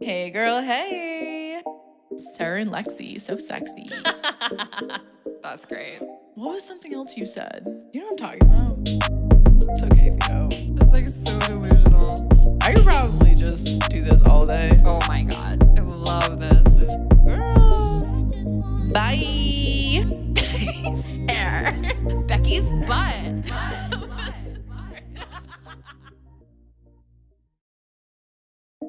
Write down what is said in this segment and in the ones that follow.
Hey girl, hey. Sarah and Lexie, so sexy. That's great. What was something else you said? You know what I'm talking about? It's okay if you don't. That's like so delusional. I could probably just do this all day. Oh my god. I love this. Girl. Bye. Hair. Becky's butt.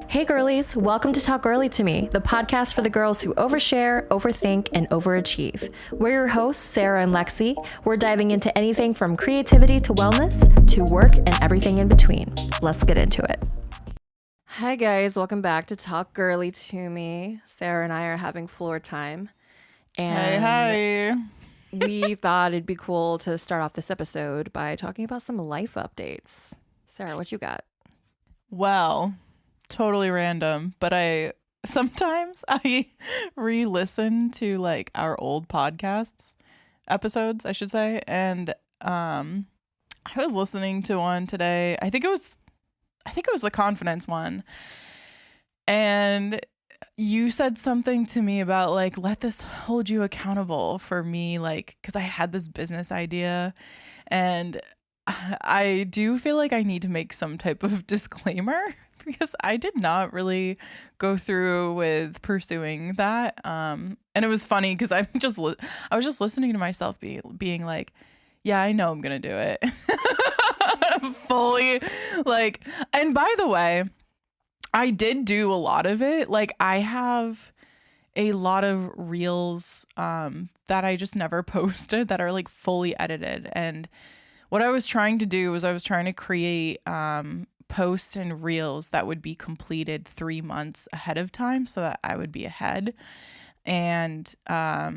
Hey girlies, welcome to Talk Girlietome, the podcast for the girls who overshare, overthink, and overachieve. We're your hosts, Sarah and Lexie. We're diving into anything from creativity to wellness to work and everything in between. Let's get into it. Hi guys, welcome back to Talk Girlietome. Sarah and I are having floor time. And Hey. we thought it'd be cool to start off this episode by talking about some life updates. Sarah, what you got? Well, totally random, but sometimes I re-listen to like our old podcasts episodes, I should say, and I was listening to one today. I think it was the confidence one, and you said something to me about like, let this hold you accountable for me, like, because I had this business idea, and I do feel like I need to make some type of disclaimer because I did not really go through with pursuing that. And it was funny because I was just listening to myself being like, yeah, I know I'm going to do it. Fully like, and by the way, I did do a lot of it. Like I have a lot of reels that I just never posted that are like fully edited. And what I was trying to do was I was trying to create posts and reels that would be completed 3 months ahead of time so that I would be ahead. And I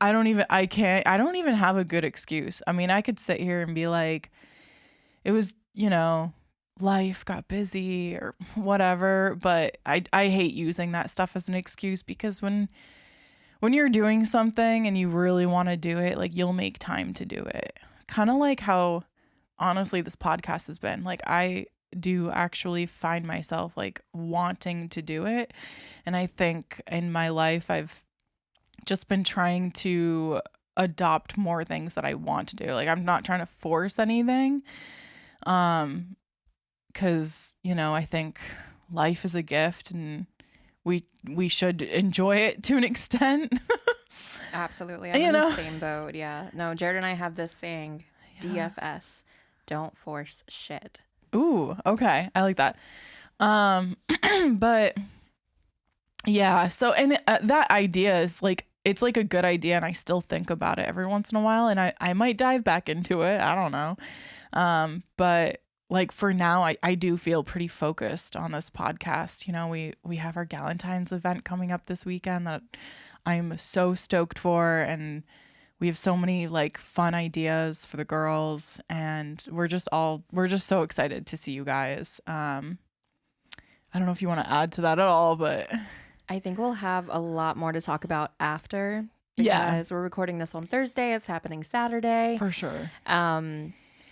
don't even have a good excuse. I mean, I could sit here and be like, it was, life got busy or whatever, but I hate using that stuff as an excuse because when you're doing something and you really want to do it, like you'll make time to do it. Kind of like how honestly this podcast has been. Like I do actually find myself like wanting to do it. And I think in my life I've just been trying to adopt more things that I want to do. Like I'm not trying to force anything. Cause I think life is a gift and we should enjoy it to an extent. Absolutely. I'm in the same boat. Yeah. No, Jared and I have this saying, DFS, don't force shit. Ooh, okay. I like that. But yeah, so, and that idea is like, it's like a good idea and I still think about it every once in a while and I might dive back into it. I don't know. But like for now, I do feel pretty focused on this podcast. We have our Galentine's event coming up this weekend that I'm so stoked for, and we have so many like fun ideas for the girls, and we're just so excited to see you guys. I don't know if you want to add to that at all, but I think we'll have a lot more to talk about after. Yeah, because we're recording this on Thursday. It's happening Saturday. For sure.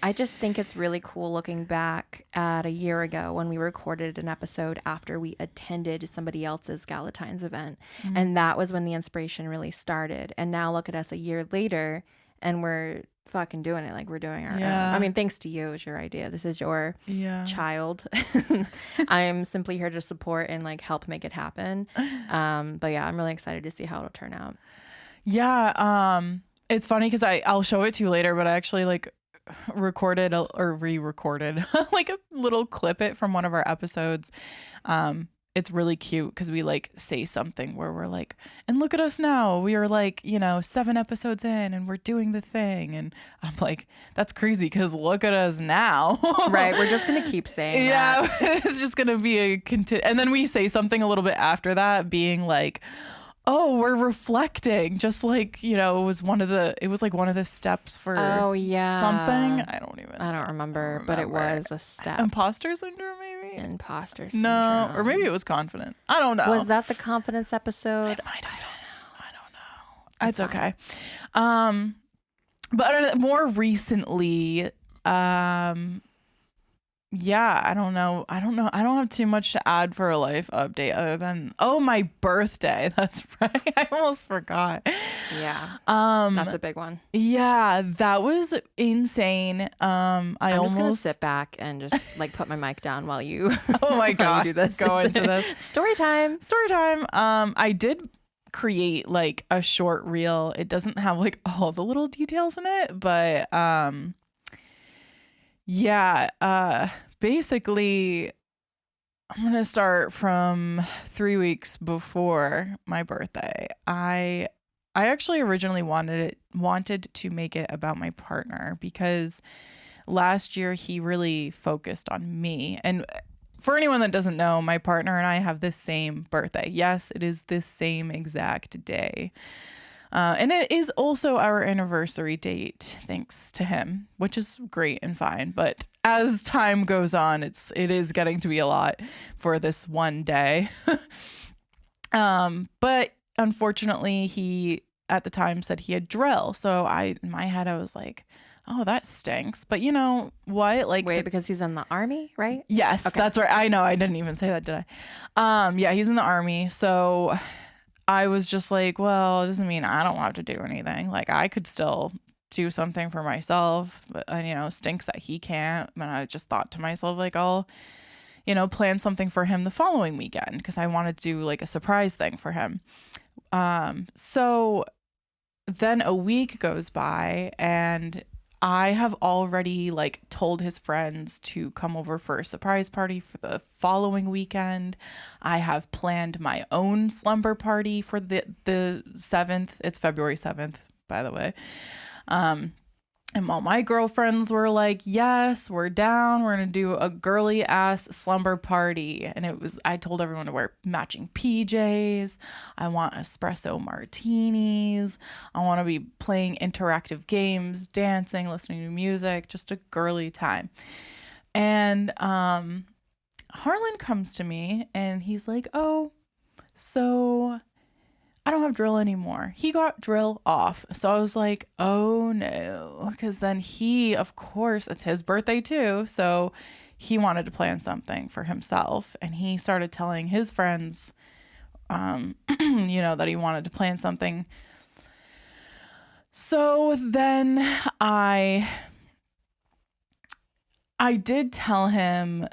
I just think it's really cool looking back at a year ago when we recorded an episode after we attended somebody else's Galentine's event. Mm-hmm. And that was when the inspiration really started. And now look at us a year later and we're fucking doing it like we're doing our own. I mean, thanks to you. It was your idea. This is your child. I am simply here to support and like help make it happen. But yeah, I'm really excited to see how it'll turn out. Yeah. It's funny because I'll show it to you later, but I actually like recorded or re-recorded like a little clip it from one of our episodes. It's really cute because we like say something where we're like, and look at us now, we are like 7 episodes in and we're doing the thing, and I'm like, that's crazy because look at us now. Right, we're just gonna keep saying that. It's just gonna be and then we say something a little bit after that being like, oh, we're reflecting, just like, it was one of the steps for something. I don't remember, but it was a step. Imposter syndrome, maybe? Imposter syndrome. No, or maybe it was confident. I don't know. Was that the confidence episode? It might have been. I don't know. It's okay. But more recently, yeah, I don't know. I don't have too much to add for a life update other than, oh, my birthday. That's right. I almost forgot. Yeah. Um, That's a big one. yeah, that was insane. I'm just gonna almost sit back and just like put my mic down while you Oh my while you God, do this. go into this. Story time. Story time. I did create like a short reel. It doesn't have like all the little details in it, but yeah, basically I'm gonna start from 3 weeks before my birthday. I actually originally wanted to make it about my partner because last year he really focused on me. And for anyone that doesn't know, my partner and I have the same birthday. Yes, it is the same exact day. And it is also our anniversary date, thanks to him, which is great and fine. But as time goes on, it is getting to be a lot for this one day. But unfortunately, he at the time said he had drill. So in my head, I was like, oh, that stinks. But you know what? Like, Wait, because he's in the army, right? yes, Okay. that's right. I know. I didn't even say that, did I? Yeah, he's in the army. So I was just like, well, it doesn't mean I don't have to do anything. Like, I could still do something for myself, but stinks that he can't. And I just thought to myself, like, I'll, plan something for him the following weekend because I wanted to do like a surprise thing for him. So then a week goes by and I have already like told his friends to come over for a surprise party for the following weekend. I have planned my own slumber party for the 7th. It's February 7th, by the way. And all my girlfriends were like, yes, we're down. We're going to do a girly ass slumber party. And I told everyone to wear matching PJs. I want espresso martinis. I want to be playing interactive games, dancing, listening to music, just a girly time. And Harlan comes to me and he's like, oh, so I don't have drill anymore. He got drill off. So I was like, oh no. Because then he, of course, it's his birthday too. So he wanted to plan something for himself. And he started telling his friends, that he wanted to plan something. So then I did tell him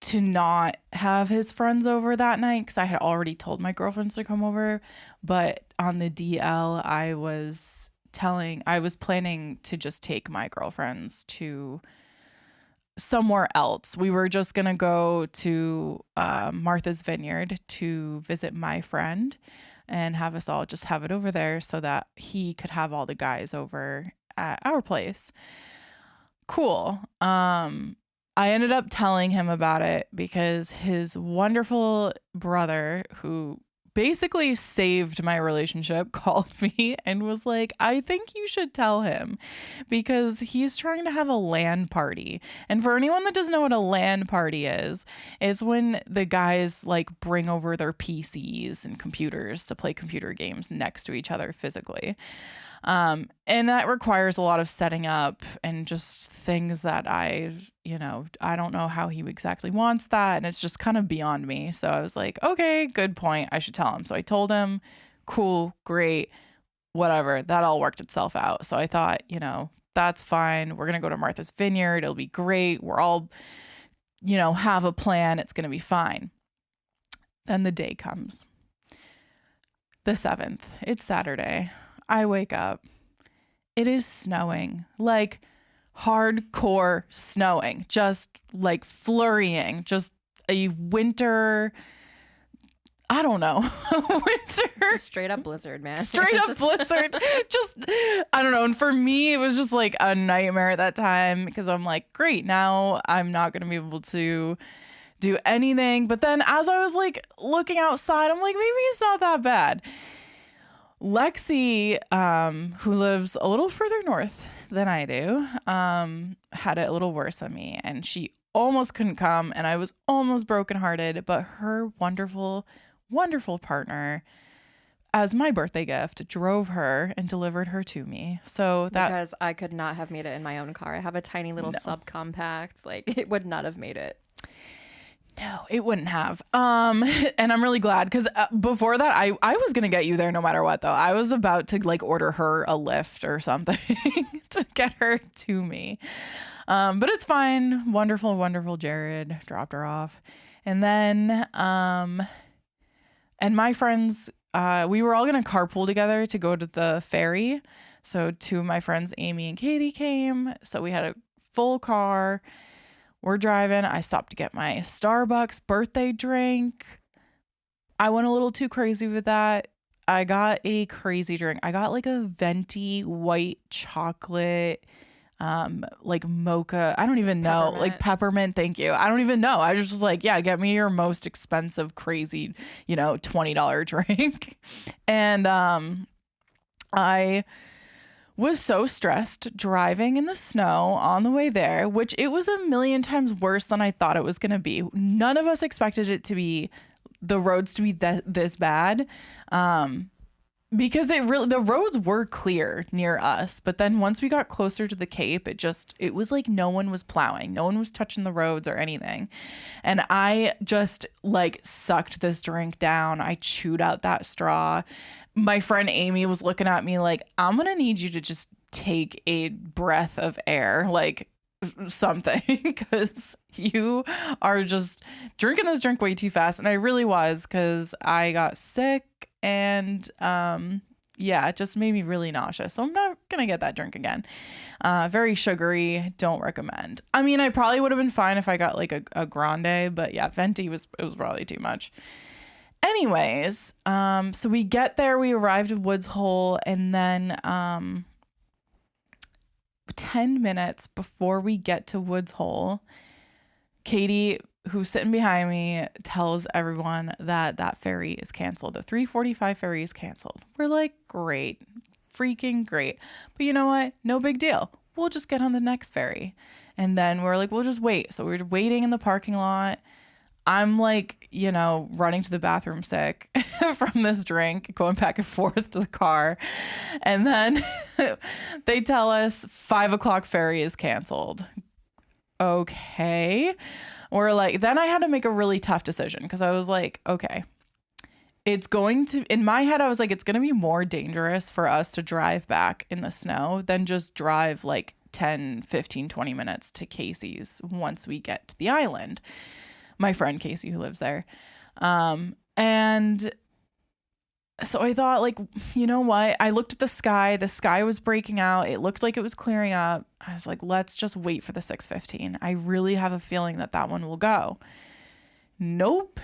to not have his friends over that night because I had already told my girlfriends to come over. But on the DL, I was planning to just take my girlfriends to somewhere else. We were just going to go to Martha's Vineyard to visit my friend and have us all just have it over there so that he could have all the guys over at our place. Cool. I ended up telling him about it because his wonderful brother, who basically saved my relationship, called me and was like, I think you should tell him because he's trying to have a LAN party. And for anyone that doesn't know what a LAN party is when the guys like bring over their PCs and computers to play computer games next to each other physically. And that requires a lot of setting up and just things that I don't know how he exactly wants that. And it's just kind of beyond me. So I was like, okay, good point. I should tell him. So I told him, cool, great, whatever. That all worked itself out. So I thought, that's fine. We're going to go to Martha's Vineyard. It'll be great. We're all, have a plan. It's going to be fine. Then the day comes. The 7th. It's Saturday. I wake up. It is snowing, like hardcore snowing, just like flurrying, just a winter, I don't know, winter. Straight up blizzard, man. Straight up blizzard. Just, I don't know. And for me, it was just like a nightmare at that time because I'm like, great, now I'm not going to be able to do anything. But then as I was like looking outside, I'm like, maybe it's not that bad. Lexie, who lives a little further north than I do, had it a little worse than me, and she almost couldn't come, and I was almost brokenhearted, but her wonderful, wonderful partner as my birthday gift, drove her and delivered her to me. So that because I could not have made it in my own car. I have a tiny little subcompact. Like, it would not have made it. No, it wouldn't have. And I'm really glad because before that, I was gonna get you there no matter what. Though I was about to like order her a lift or something to get her to me. But it's fine. Wonderful, wonderful. Jared dropped her off, and then and my friends, we were all gonna carpool together to go to the ferry. So two of my friends, Amy and Katie, came. So we had a full car. We're driving. I stopped to get my Starbucks birthday drink. I went a little too crazy with that. I got a crazy drink. I got like a venti white chocolate, like mocha. I don't even know. Peppermint. Like peppermint. Thank you. I don't even know. I just was like, yeah, get me your most expensive, crazy, $20 drink. And I was so stressed driving in the snow on the way there, which it was a million times worse than I thought it was going to be. None of us expected it to be the roads to be this bad. Because the roads were clear near us, but then once we got closer to the Cape, it was like no one was plowing, no one was touching the roads or anything. And I just like sucked this drink down. I chewed out that straw. My friend Amy was looking at me like, I'm gonna need you to just take a breath of air, like something, because you are just drinking this drink way too fast. And I really was, because I got sick. And yeah, it just made me really nauseous. So I'm not gonna get that drink again. Very sugary. Don't recommend. I mean, I probably would have been fine if I got like a grande, but yeah, venti was probably too much. Anyways, so we get there. We arrived at Woods Hole, and then 10 minutes before we get to Woods Hole, Katie, who's sitting behind me, tells everyone that ferry is canceled. The 3:45 ferry is canceled. We're like, great, freaking great. But you know what? No big deal. We'll just get on the next ferry. And then we're like, we'll just wait. So we're waiting in the parking lot. I'm like, running to the bathroom sick from this drink, going back and forth to the car. And then they tell us 5 o'clock ferry is canceled. Okay. Or like, then I had to make a really tough decision, because I was like, okay, in my head, I was like, it's going to be more dangerous for us to drive back in the snow than just drive like 10, 15, 20 minutes to Casey's once we get to the island. My friend Casey, who lives there. And so I thought, like, you know what? I looked at the sky. The sky was breaking out. It looked like it was clearing up. I was like, let's just wait for the 6:15. I really have a feeling that one will go. Nope.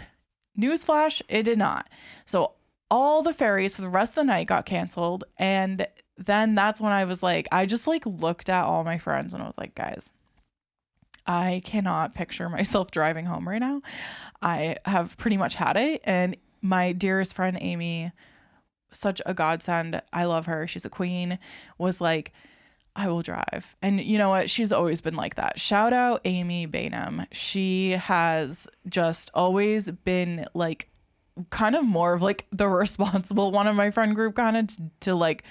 Newsflash, it did not. So all the ferries for the rest of the night got canceled. And then that's when I was like, I just like looked at all my friends and I was like, guys, I cannot picture myself driving home right now. I have pretty much had it. And my dearest friend, Amy, such a godsend, I love her, she's a queen, was like, I will drive. And you know what? She's always been like that. Shout out Amy Bainham. She has just always been like kind of more of like the responsible one of my friend group, kind of to like,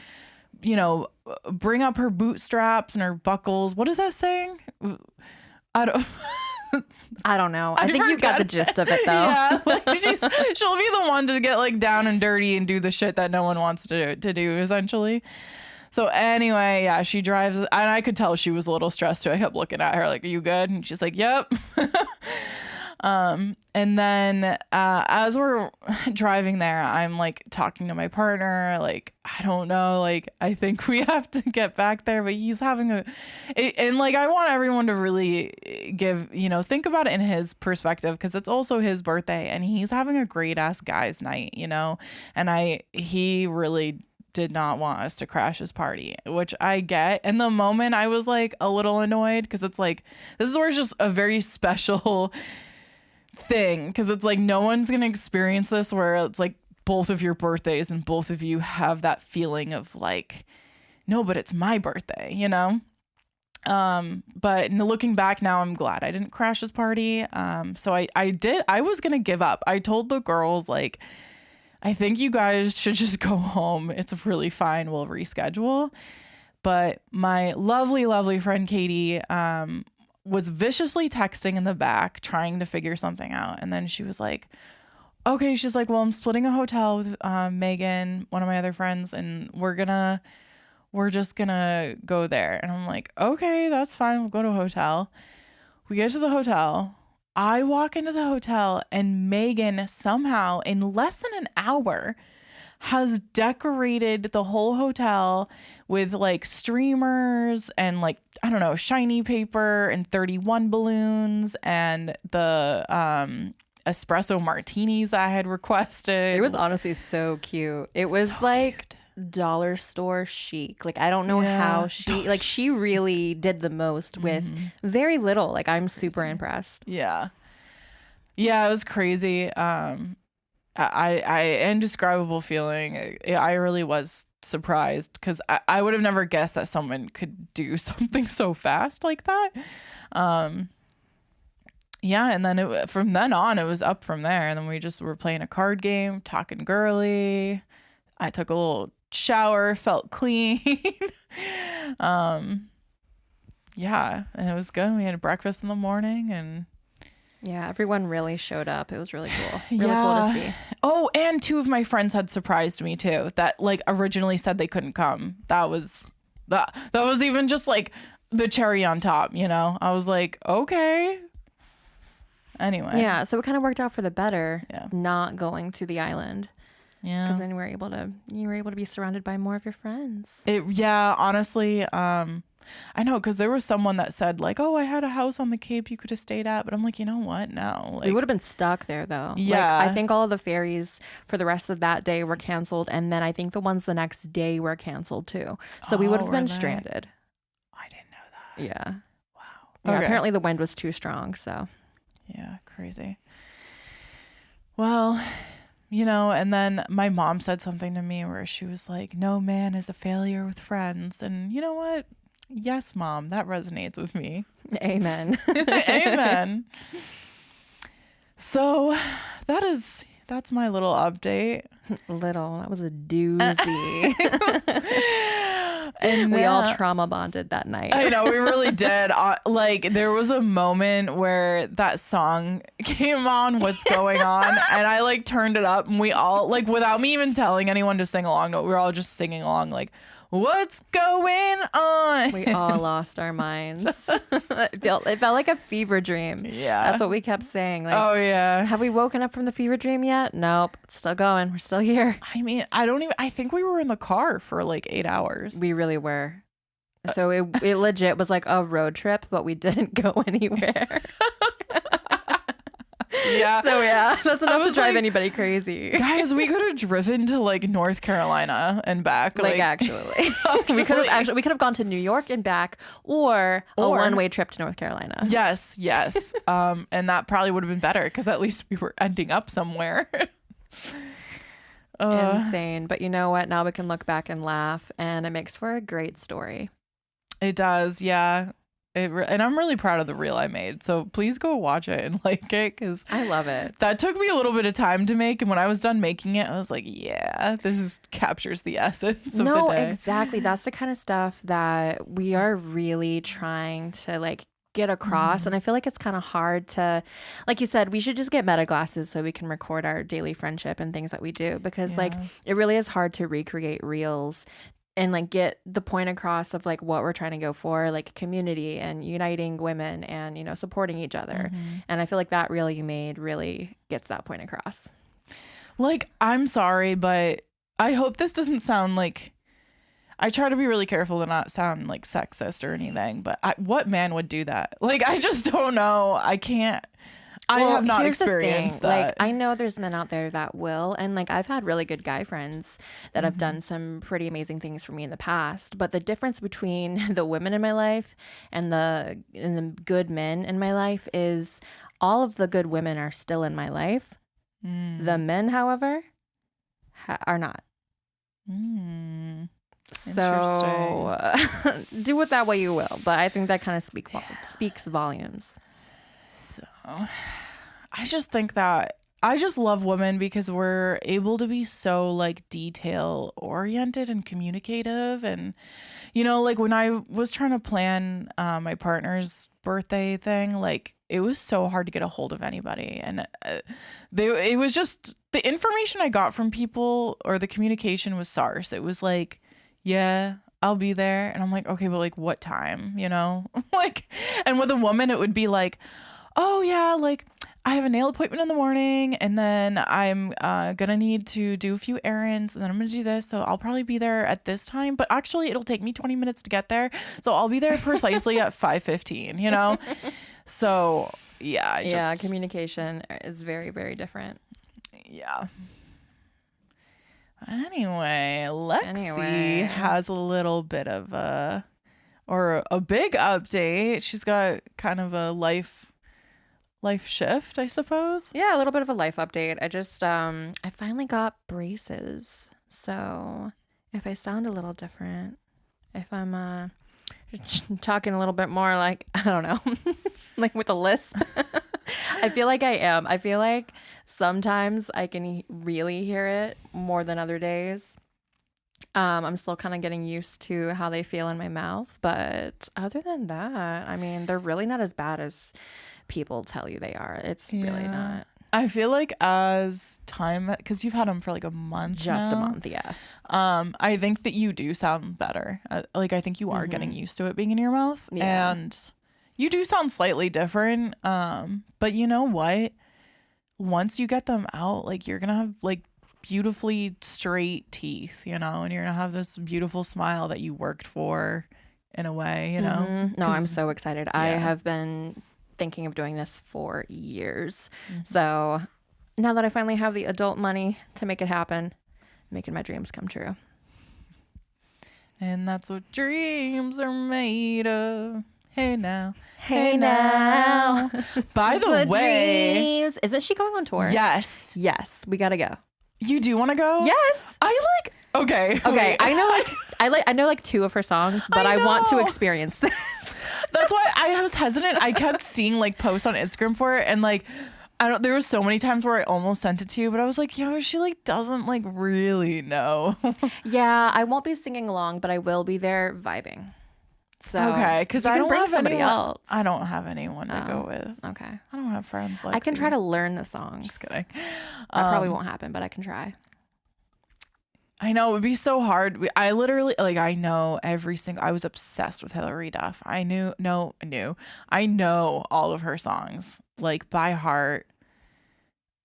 bring up her bootstraps and her buckles. What is that saying? I don't know. I think you got the gist of it, though. Yeah, like she'll be the one to get like down and dirty and do the shit that no one wants to do essentially. So anyway, yeah, she drives, and I could tell she was a little stressed too. I kept looking at her like, "Are you good?" And she's like, "Yep." And then as we're driving there, I'm like talking to my partner, like, I don't know, like, I think we have to get back there, but he's having and like, I want everyone to really think about it in his perspective, because it's also his birthday and he's having a great ass guys night, and he really did not want us to crash his party, which I get. In the moment, I was like a little annoyed, because it's like, this is where it's just a very special thing, because it's like no one's gonna experience this, where it's like both of your birthdays and both of you have that feeling of like, no, but it's my birthday, but looking back now, I'm glad I didn't crash his party. So I was gonna give up. I told the girls, like, I think you guys should just go home. It's really fine. We'll reschedule. But my lovely, lovely friend Katie was viciously texting in the back, trying to figure something out. And then she was like, okay, she's like, well, I'm splitting a hotel with Megan, one of my other friends, and we're just gonna go there. And I'm like, okay, that's fine. We'll go to a hotel. We get to the hotel. I walk into the hotel and Megan somehow in less than an hour has decorated the whole hotel with like streamers and like, I don't know, shiny paper and 31 balloons and the espresso martinis I had requested. It was honestly so cute. It was So like cute. dollar store chic. Like I don't know how she really did the most with very little. Like I'm super impressed. Yeah. Yeah, it was crazy. I indescribable feeling. I really was surprised because I would have never guessed that someone could do something so fast like that. Yeah, and then from then on, it was up from there. And then we just were playing a card game, talking girly. I took a little shower, felt clean. Yeah, and it was good. We had breakfast in the morning and Yeah, everyone really showed up. It was really cool. Really cool to see. Oh, and two of my friends had surprised me too. That like originally said they couldn't come. That was even just like the cherry on top, you know? I was like, okay. Anyway. Yeah, so it kind of worked out for the better. Yeah. Not going to the island. Yeah. Because then you were able to be surrounded by more of your friends. Yeah, honestly, I know, because there was someone that said like, oh, I had a house on the Cape you could have stayed at, but I'm like, you know what? No, like, We would have been stuck there though. Yeah. Like, I think all of the ferries for the rest of that day were canceled, and then I think the ones the next day were canceled too. So we would have were been they? stranded. I didn't know that. Yeah. Wow. Yeah. Okay. Apparently the wind was too strong. So. Yeah, crazy. Well, you know, and then my mom said something to me where she was like, no man is a failure with friends. And you know what? Yes, Mom, that resonates with me. Amen. Amen. So that's my little update. That was a doozy. And we all trauma bonded that night. I know, we really did. Like, there was a moment where that song came on, What's Going On, and I like turned it up, and we all, like, without me even telling anyone to sing along, no, we were all just singing along, like, what's going on? We all lost our minds. It felt like a fever dream. Yeah. That's what we kept saying. Like, Oh, yeah. have we woken up from the fever dream yet? Nope. It's still going. We're still here. I mean, I think we were in the car for like 8 hours. We really were. So it legit was like a road trip, but we didn't go anywhere. Yeah. So yeah, that's enough to was drive like, anybody crazy. Guys, we could have driven to like North Carolina and back. Like actually. we could have gone to New York and back, or a one-way trip to North Carolina. Yes. And that probably would have been better because at least we were ending up somewhere. Insane. But you know what? Now we can look back and laugh, and it makes for a great story. It does, yeah. And I'm really proud of the reel I made. So please go watch it and like it because I love it. That took me a little bit of time to make. And when I was done making it, I was like, yeah, captures the essence of the day. Exactly. That's the kind of stuff that we are really trying to like get across. And I feel like it's kind of hard to, like you said, we should just get meta glasses so we can record our daily friendship and things that we do, because like it really is hard to recreate reels and like get the point across of like what we're trying to go for, like community and uniting women and, you know, supporting each other. And I feel like that reel you made really gets that point across. Like, I'm sorry, but I hope this doesn't sound like, I try to be really careful to not sound like sexist or anything, but what man would do that? Like, I just don't know. I can't. I have not experienced that. Like, I know there's men out there that will, and like I've had really good guy friends that have done some pretty amazing things for me in the past. But the difference between the women in my life and the good men in my life is all of the good women are still in my life. The men, however, are not. So do with that what you will. But I think that kind of speaks volumes. So I just think that I just love women because we're able to be so like detail oriented and communicative. And, you know, like when I was trying to plan my partner's birthday thing, like it was so hard to get a hold of anybody. And it was just the information I got from people, or the communication was sparse. It was like, yeah, I'll be there. And I'm like, okay, but like what time, you know? Like, and with a woman, it would be like, oh yeah, like I have a nail appointment in the morning, and then I'm gonna need to do a few errands, and then I'm gonna do this, so I'll probably be there at this time, but actually it'll take me 20 minutes to get there, so I'll be there precisely at 5:15, you know? So yeah, communication is very, very different. Yeah. Anyway, Lexie has a little bit of a big update. She's got kind of a life shift, I suppose. Yeah, a little bit of a life update. I just I finally got braces. So if I sound a little different, if I'm talking a little bit more like, I don't know, like with a lisp, I feel like I am. I feel like sometimes I can really hear it more than other days. I'm still kind of getting used to how they feel in my mouth. But other than that, I mean, they're really not as bad as people tell you they are. It's really not. I feel like as time, because you've had them for like a month Just now, a month, yeah. I think that you do sound better. Like I think you are getting used to it being in your mouth, and you do sound slightly different. But you know what? Once you get them out, like you're gonna have like beautifully straight teeth, you know, and you're gonna have this beautiful smile that you worked for, in a way, you know. No, I'm so excited. I have been thinking of doing this for years. So now that I finally have the adult money to make it happen, making my dreams come true. And that's what dreams are made of. Hey now. Hey now. By the way, dreams. Isn't she going on tour? Yes, We gotta go. you do want to go? Yes. Okay. Okay. I know like two of her songs, but I want to know. experience this. That's why I was hesitant. I kept seeing like posts on Instagram for it, and like there was so many times where I almost sent it to you, but I was like, yo, she like doesn't like really know. Yeah, I won't be singing along, but I will be there vibing. So okay, because you I can don't bring have somebody anyone else. I don't have anyone to go with. Okay. I don't have friends like I can try to learn the songs. Just kidding. That probably won't happen, but I can try. I know it would be so hard. I literally I know every single. I was obsessed with Hilary Duff. I know all of her songs like by heart.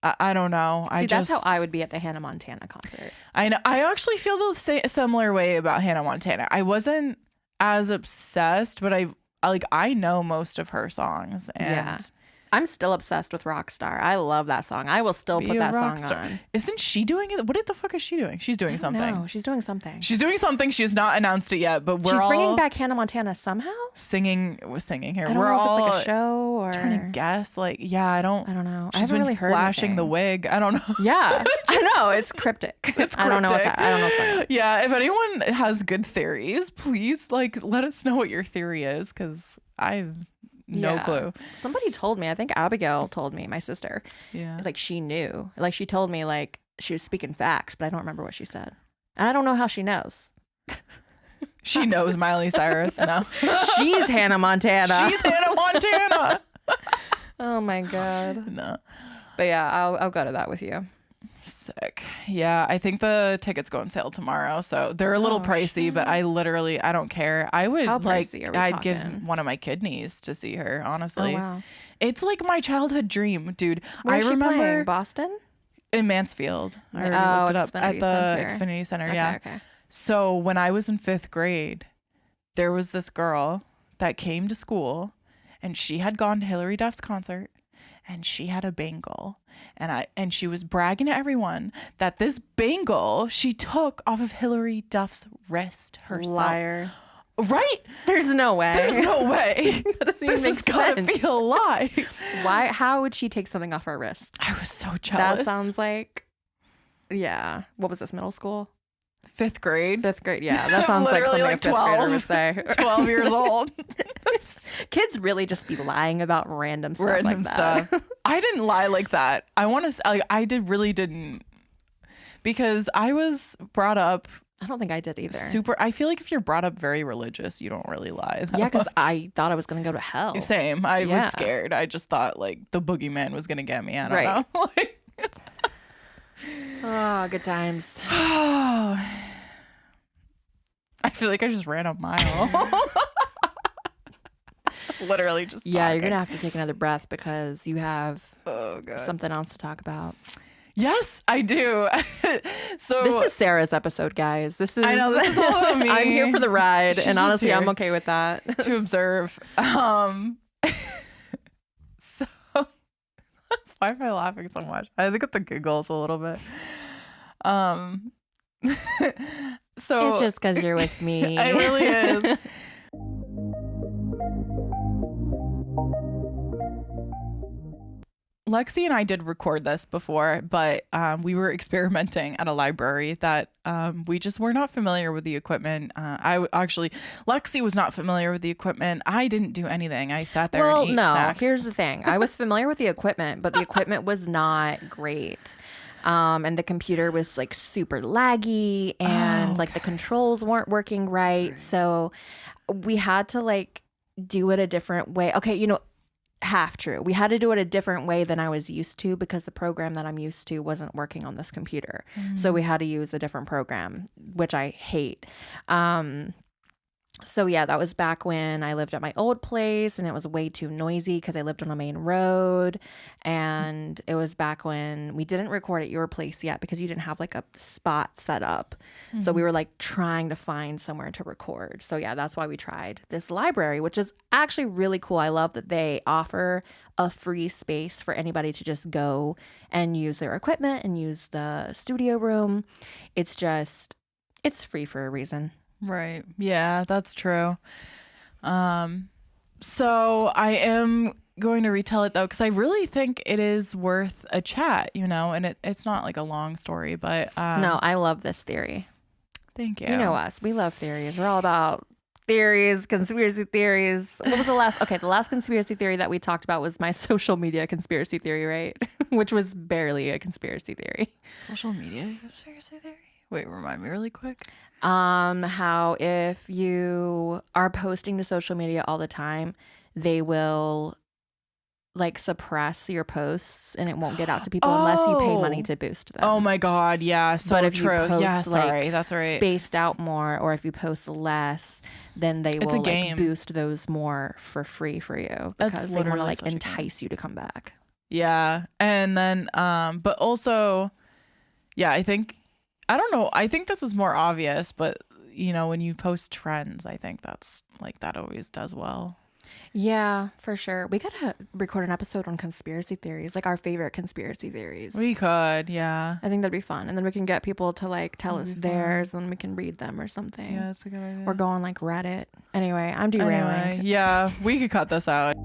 I don't know. That's how I would be at the Hannah Montana concert. I know. I actually feel the similar way about Hannah Montana. I wasn't as obsessed, but I know most of her songs, and I'm still obsessed with Rockstar. I love that song. I will still put that song on. Isn't she doing it? What the fuck is she doing? She's doing something. No, she's doing something. She's doing something. She has not announced it yet, but she's bringing back Hannah Montana somehow. Singing here. I don't know if it's like a show or trying to guess. Like, I don't know. She's been really flashing the wig. I don't know. Yeah, I know. It's cryptic. I don't know what's I don't know what's going on. Yeah, if anyone has good theories, please let us know what your theory is, because I've no clue. Somebody told me, I think Abigail told me, my sister. Yeah. Like she knew. Like she told me like she was speaking facts, but I don't remember what she said. And I don't know how she knows. She knows Miley Cyrus. No. She's Hannah Montana. She's Hannah Montana. Oh my God. No. But yeah, I'll go to that with you. Sick. Yeah, I think the tickets go on sale tomorrow, so they're a little pricey, shit. but I don't care. I would How pricey are we I'd talking? give one of my kidneys to see her, honestly. Oh wow. It's like my childhood dream, dude. Where is I remember she playing? Boston? In Mansfield. I already looked it up at the Center. Xfinity Center. Okay. So when I was in 5th grade, there was this girl that came to school, and she had gone to Hilary Duff's concert, and she had a bangle, and she was bragging to everyone that this bangle she took off of Hilary Duff's wrist herself. Liar. Right? There's no way. There's no way. That doesn't even This make has got to sense. be a lie. Why? How would she take something off her wrist? I was so jealous. That sounds like, yeah. What was this? Middle school? 5th grade. 5th grade. Yeah, that sounds like Literally something like a 5th grader would say. 12 years old. Kids really just be lying about random stuff Random like that. stuff. I didn't lie like that. I want to say, like, really didn't, because I was brought up I don't think I did either. super. I feel like if you're brought up very religious, you don't really lie. Yeah, because I thought I was going to go to hell. Same. I Yeah. was scared. I just thought like the boogeyman was going to get me. I don't Right. know. Like, Oh, good times. I feel like I just ran a mile. Literally just Yeah, you're talking. going to have to take another breath because you have Oh, God. something else to talk about. Yes, I do. So This is Sarah's episode, guys. This is I know, this is all about me. I'm here for the ride, She's and just honestly, here I'm okay with that. to observe. So why am I laughing so much? I think it's the giggles a little bit. So It's just because you're with me. it really is. Lexie and I did record this before, but we were experimenting at a library that we just were not familiar with the equipment. Lexie was not familiar with the equipment. I didn't do anything. I sat there and ate snacks. Here's the thing. I was familiar with the equipment, but the equipment was not great. And the computer was like super laggy and like the controls weren't working right. So we had to like do it a different way. Okay, half true. We had to do it a different way than I was used to because the program that I'm used to wasn't working on this computer. So we had to use a different program, which I hate. So yeah, that was back when I lived at my old place and it was way too noisy because I lived on a main road. And it was back when we didn't record at your place yet because you didn't have like a spot set up. So we were like trying to find somewhere to record. So yeah, that's why we tried this library, which is actually really cool. I love that they offer a free space for anybody to just go and use their equipment and use the studio room. It's free for a reason. Right. Yeah, that's true. So I am going to retell it though, because I really think it is worth a chat, and it's not like a long story, but No, I love this theory. Thank you. You know us. We love theories. We're all about theories, conspiracy theories. What was the last conspiracy theory that we talked about was my social media conspiracy theory, right? Which was barely a conspiracy theory. Social media conspiracy theory? Wait, remind me really quick. How if you are posting to social media all the time, they will like suppress your posts and it won't get out to people unless you pay money to boost them. Oh my God. Yeah. So but if true. you post Yeah. Sorry. That's right. spaced out more, or if you post less, then they It's a will game. like boost those more for free for you That's because they want to literally like such a game. entice you to come back. Yeah. And then, but also, yeah, I don't know. I think this is more obvious, but when you post trends, I think that's like, that always does well. Yeah, for sure. We gotta record an episode on conspiracy theories, like our favorite conspiracy theories. We could. Yeah. I think that'd be fun. And then we can get people to like tell us That'd be fun. theirs and we can read them or something. Yeah, that's a good idea. Or go on like Reddit. Anyway, I'm derailing. Anyway, yeah, we could cut this out.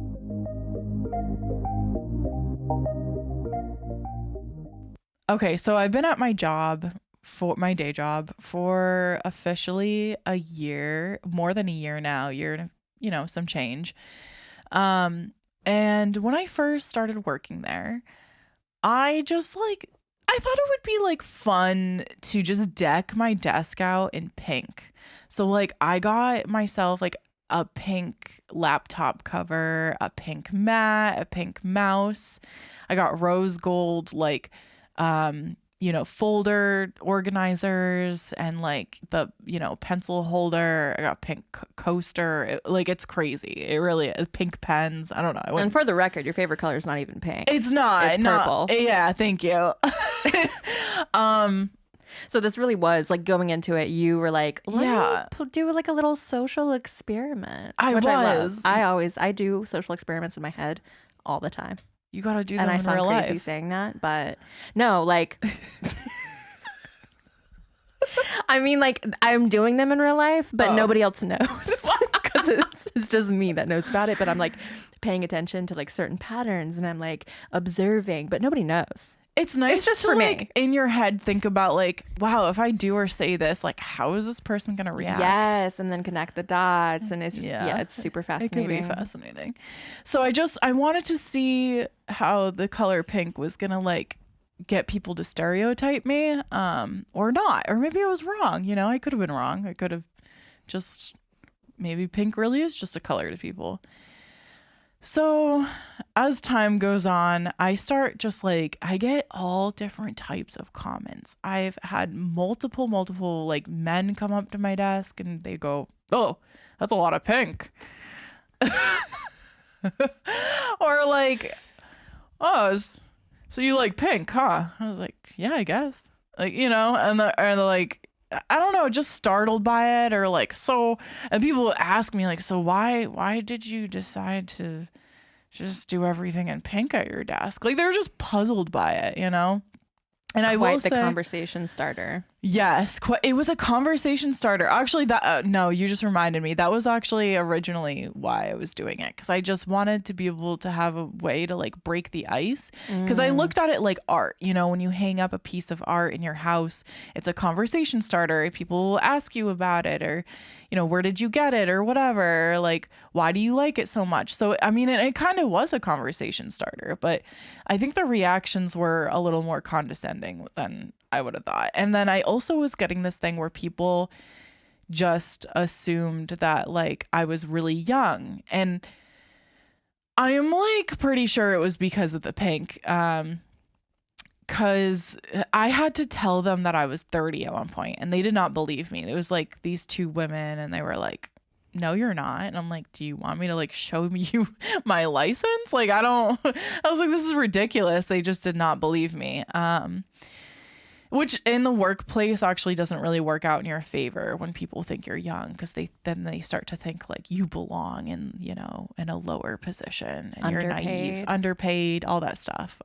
Okay, so I've been at my day job for officially a year, more than a year now, some change. And when I first started working there, I thought it would be like fun to just deck my desk out in pink. So like I got myself like a pink laptop cover, a pink mat, a pink mouse. I got rose gold folder organizers and like the, pencil holder. I got pink coaster. It's crazy. It really is. Pink pens. I don't know. And for the record, your favorite color is not even pink. It's not. It's purple. Yeah, thank you. So this really was like going into it. You were like, let me do like a little social experiment. I was. I love. I do social experiments in my head all the time. You got to do them and in I real sound crazy life. saying that, but no, like, I mean, like I'm doing them in real life, but nobody else knows because it's just me that knows about it. But I'm like paying attention to like certain patterns and I'm like observing, but nobody knows. it's nice just to for like me. in your head think about like, wow, if I do or say this, like how is this person gonna react? Yes, and then connect the dots, and it's just it's super It fascinating. could be fascinating. So I wanted to see how the color pink was gonna like get people to stereotype me, or not, or maybe I was wrong. You know, I could have been wrong. I could have just maybe pink really is just a color to people. So as time goes on, I start just like, I get all different types of comments. I've had multiple like men come up to my desk and they go, oh, that's a lot of pink. Or like, oh, so you like pink, huh? I was like, yeah, I guess. Like, you know, and they're like, I don't know, just startled by it, or like, so, and people ask me like, so why did you decide to just do everything in pink at your desk? Like they're just puzzled by it, you know? And I will say, conversation starter. Yes, it was a conversation starter. Actually, that no, you just reminded me. That was actually originally why I was doing it, because I just wanted to be able to have a way to like break the ice. Because I looked at it like art. You know, when you hang up a piece of art in your house, it's a conversation starter. People will ask you about it, or you know, where did you get it, or whatever. Like, why do you like it so much? So I mean, it kind of was a conversation starter, but I think the reactions were a little more condescending than I would have thought. And then I also was getting this thing where people just assumed that like I was really young, and I am like pretty sure it was because of the pink, because I had to tell them that I was 30 at one point and they did not believe me. It was like these two women and they were like, no, you're not. And I'm like, do you want me to like show you my license? Like, I was like, this is ridiculous. They just did not believe me. Which in the workplace actually doesn't really work out in your favor when people think you're young, because they start to think like you belong in, you know, in a lower position and you're naive, underpaid, all that stuff.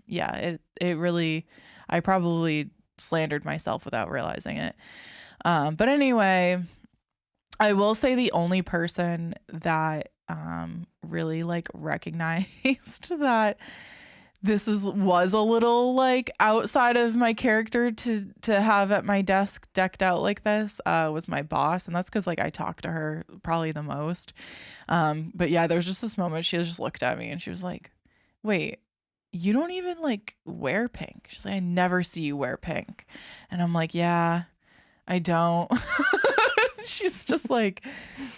Yeah, it really, I probably slandered myself without realizing it. But anyway, I will say the only person that really like recognized that this was a little like outside of my character to have at my desk decked out like this was my boss. And that's because like I talked to her probably the most. But yeah, there's just this moment she just looked at me and she was like, wait, you don't even like wear pink. She's like, I never see you wear pink. And I'm like, yeah, I don't. She's just like,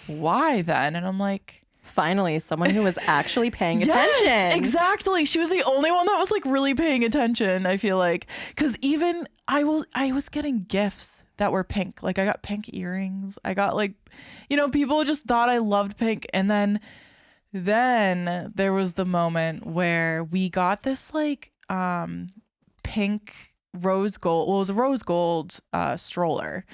why then? And I'm like, finally, someone who was actually paying yes, attention. Exactly. She was the only one that was like really paying attention, I feel like. Because even I was getting gifts that were pink. Like I got pink earrings. I got like, you know, people just thought I loved pink. And then there was the moment where we got this like pink rose gold. Well, it was a rose gold stroller.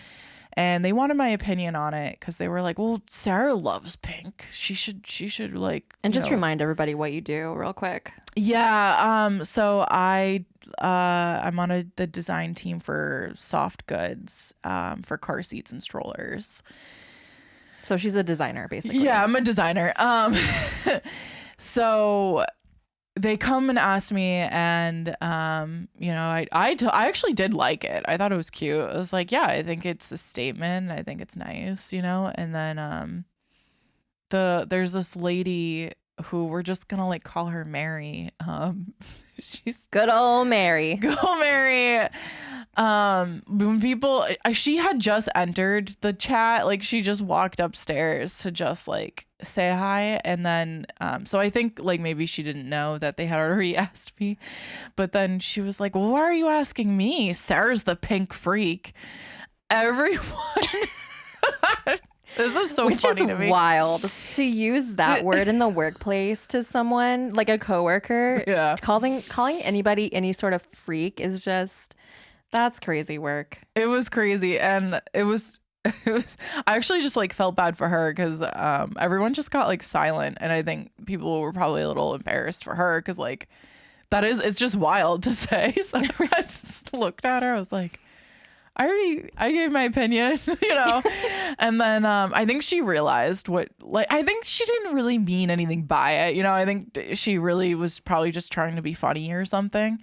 And they wanted my opinion on it because they were like, well, Sarah loves pink. She should like. And just remind everybody what you do real quick. Yeah. So I'm on the design team for soft goods, for car seats and strollers. So she's a designer, basically. Yeah, I'm a designer. So they come and ask me, and you know, I actually did like it. I thought it was cute. I was like, yeah, I think it's a statement. I think it's nice, you know. And then there's this lady who we're just gonna like call her Mary. She's good old Mary. Good old Mary. When people, she had just entered the chat, like she just walked upstairs to just like say hi. And then so I think like maybe she didn't know that they had already asked me, but then she was like, well, why are you asking me? Sarah's the pink freak. Everyone this is so funny to me. Wild to use that word in the workplace to someone like a coworker. Yeah, calling anybody any sort of freak is just, that's crazy work. It was crazy. And it was I actually just like felt bad for her because everyone just got like silent, and I think people were probably a little embarrassed for her because like it's just wild to say. So I just looked at her. I was like, I gave my opinion, you know. And then I think she realized I think she didn't really mean anything by it, you know. I think she really was probably just trying to be funny or something.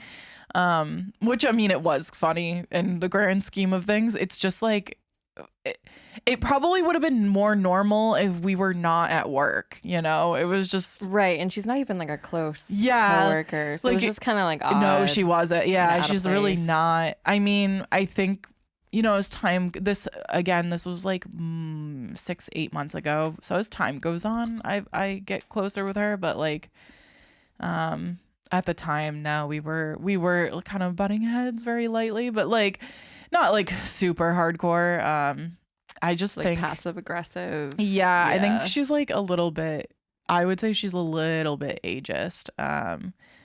Which I mean, it was funny in the grand scheme of things. It's just like it probably would have been more normal if we were not at work, you know? It was just Right, and she's not even like a close Yeah, coworker, so like, it was just kind of like odd. no, she wasn't. Yeah, out of she's really place. not. I mean, I think, you know, as time this was like 6-8 months ago. So as time goes on, I get closer with her, but like at the time, no, we were kind of butting heads very lightly, but like not like super hardcore. I just like think passive aggressive. yeah, I think Yeah. she's like a little bit, I would say she's a little bit ageist,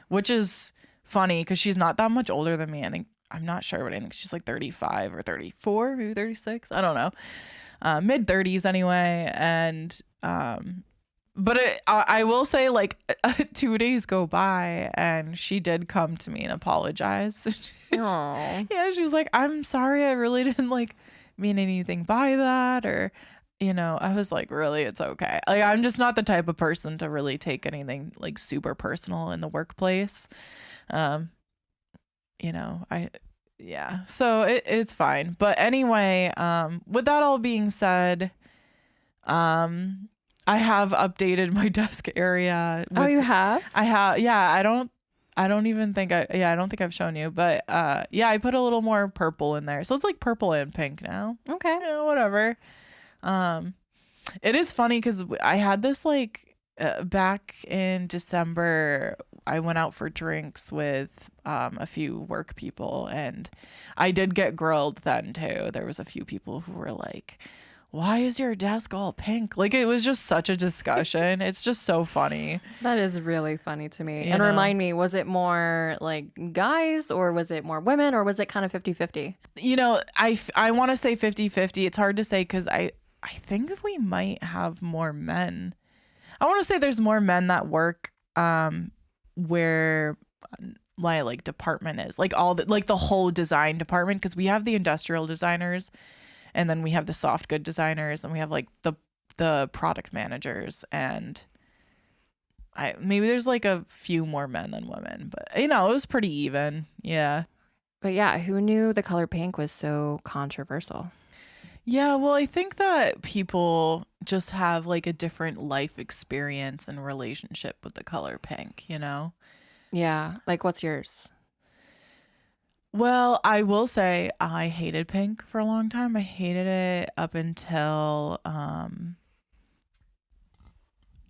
which is funny because she's not that much older than me. I'm not sure, but I think she's like 35 or 34, maybe 36. I don't know. Mid 30s anyway. And, but I will say like 2 days go by and she did come to me and apologize. Aw. Yeah, she was like, I'm sorry, I really didn't like mean anything by that, or you know, I was like, really, it's okay. Like, I'm just not the type of person to really take anything like super personal in the workplace. You know, yeah, so it's fine. But anyway, with that all being said, I have updated my desk area. Oh, you have? I have, yeah, I don't even think I don't think I've shown you, but yeah, I put a little more purple in there. So it's like purple and pink now. Okay. Yeah, whatever. It is funny because I had this like back in December, I went out for drinks with a few work people, and I did get grilled then too. There was a few people who were like, why is your desk all pink? Like, it was just such a discussion. It's just so funny. That is really funny to me. You And know? remind me, was it more like guys or was it more women or was it kind of 50-50? You know, I want to say 50-50. It's hard to say because I think we might have more men. I want to say there's more men that work where my like department is, like all the like the whole design department, because we have the industrial designers and then we have the soft good designers and we have like the product managers, and maybe there's like a few more men than women, but you know, it was pretty even. Yeah. But yeah, who knew the color pink was so controversial? Yeah, well, I think that people just have like a different life experience and relationship with the color pink, you know? Yeah. Like, what's yours? Well, I will say I hated pink for a long time. I hated it up until I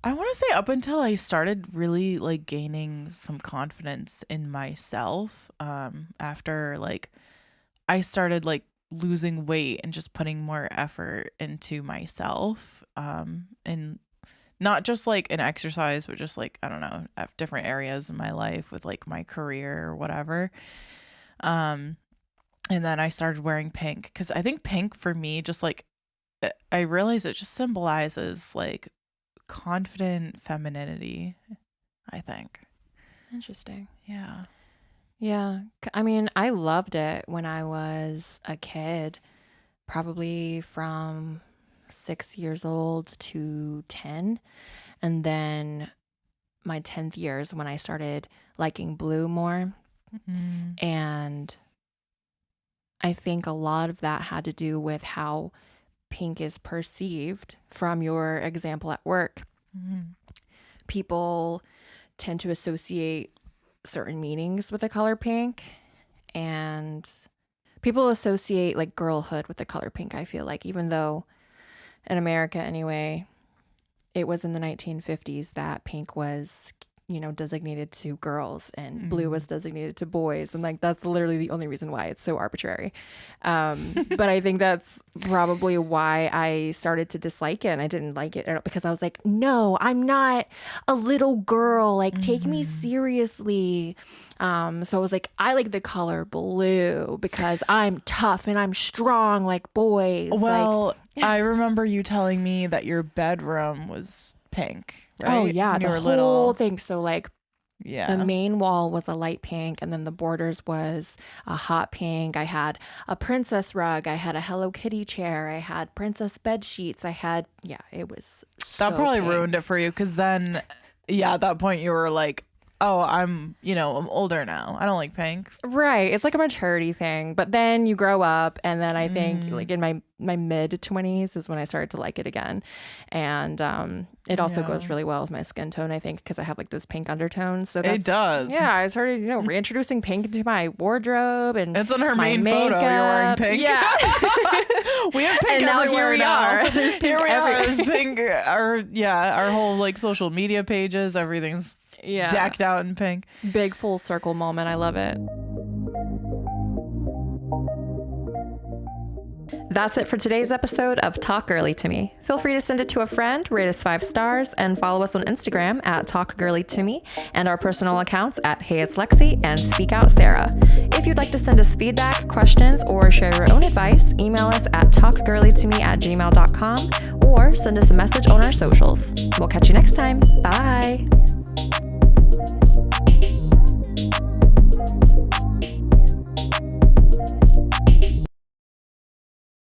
want to say up until I started really like gaining some confidence in myself, after like I started like losing weight and just putting more effort into myself, and not just like an exercise, but just like, I don't know, at different areas in my life with like my career or whatever. And then I started wearing pink because I think pink for me, just like, I realized it just symbolizes like confident femininity, I think. Interesting. Yeah. Yeah. I mean, I loved it when I was a kid, probably from 6 years old to 10. And then my 10th year is when I started liking blue more. Mm-hmm. And I think a lot of that had to do with how pink is perceived from your example at work. Mm-hmm. People tend to associate certain meanings with the color pink, and people associate like girlhood with the color pink, I feel like, even though in America anyway, it was in the 1950s that pink was, you know, designated to girls and blue was designated to boys, and like that's literally the only reason why. It's so arbitrary. But I think that's probably why I started to dislike it, and I didn't like it because I was like, no, I'm not a little girl, like take me seriously. So I was like, I like the color blue because I'm tough and I'm strong like boys. Well, I remember you telling me that your bedroom was pink, right? Oh yeah, When you the were whole little. thing. So like Yeah. the main wall was a light pink, and then the borders was a hot pink. I had a princess rug. I had a Hello Kitty chair. I had princess bed sheets. I had, yeah, it was That so probably pink. ruined it for you because then, yeah, at that point you were like, oh, I'm older now. I don't like pink. Right. It's like a maturity thing. But then you grow up, and then I think like in my mid 20s is when I started to like it again. And it also goes really well with my skin tone, I think, because I have like those pink undertones. So it does. Yeah, I started, reintroducing pink into my wardrobe, and it's on her my main makeup. photo. You're wearing pink. Yeah. We have pink and now everywhere here we are. There's pink here we are. everywhere. There's pink. Our whole like social media pages, everything's decked out in pink. Big full circle moment. I love it. That's it for today's episode of Talk Girlie to Me. Feel free to send it to a friend, rate us 5 stars, and follow us on Instagram at talkgirlietome and our personal accounts at Hey It's Lexie and Speak Out Sarah. If you'd like to send us feedback, questions, or share your own advice, email us at talkgirlietome@gmail.com or send us a message on our socials. We'll catch you next time. Bye.